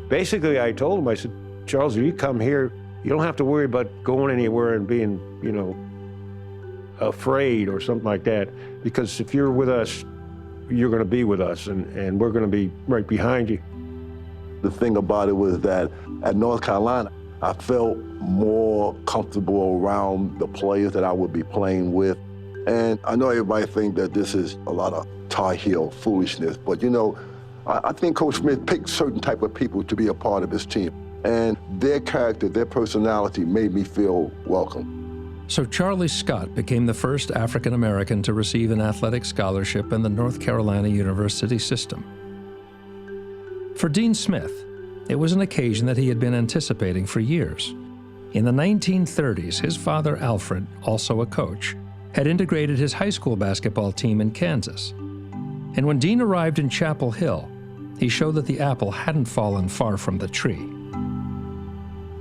Basically, I told him, I said, Charles, if you come here, you don't have to worry about going anywhere and being, afraid or something like that. Because if you're with us, you're going to be with us, and we're going to be right behind you. The thing about it was that at North Carolina, I felt more comfortable around the players that I would be playing with. And I know everybody thinks that this is a lot of Tar Heel foolishness, but I think Coach Smith picked certain type of people to be a part of his team. And their character, their personality made me feel welcome. So Charlie Scott became the first African-American to receive an athletic scholarship in the North Carolina University system. For Dean Smith, it was an occasion that he had been anticipating for years. In the 1930s, his father, Alfred, also a coach, had integrated his high school basketball team in Kansas. And when Dean arrived in Chapel Hill, he showed that the apple hadn't fallen far from the tree.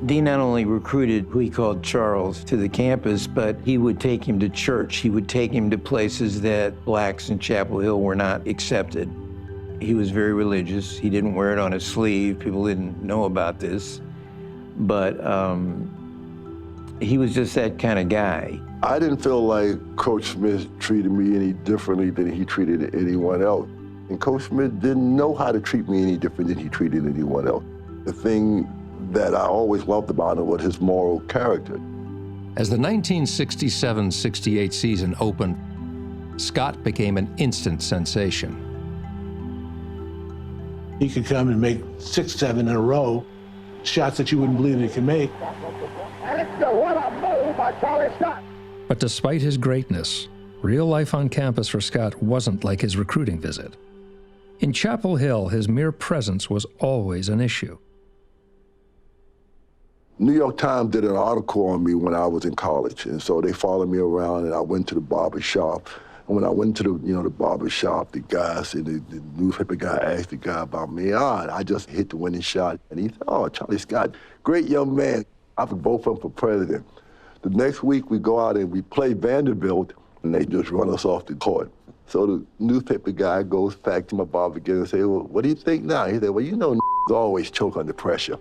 Dean not only recruited who he called Charles to the campus, but he would take him to church. He would take him to places that blacks in Chapel Hill were not accepted. He was very religious. He didn't wear it on his sleeve. People didn't know about this. But he was just that kind of guy. I didn't feel like Coach Smith treated me any differently than he treated anyone else. And Coach Smith didn't know how to treat me any different than he treated anyone else. The thing that I always loved about him was his moral character. As the 1967-68 season opened, Scott became an instant sensation. He could come and make 6, 7 in a row, shots that you wouldn't believe he could make. What a move by Charlie Scott! But despite his greatness, real life on campus for Scott wasn't like his recruiting visit. In Chapel Hill, his mere presence was always an issue. New York Times did an article on me when I was in college, and so they followed me around, and I went to the barber shop. And when I went to the barber shop, the guy said, the newspaper guy asked the guy about me. I just hit the winning shot, and he said, "Oh, Charlie Scott, great young man. I could vote for him for president." The next week we go out and we play Vanderbilt, and they just run us off the court. So the newspaper guy goes back to my barber again and say, "Well, what do you think now?" He said, "Well, always choke under pressure."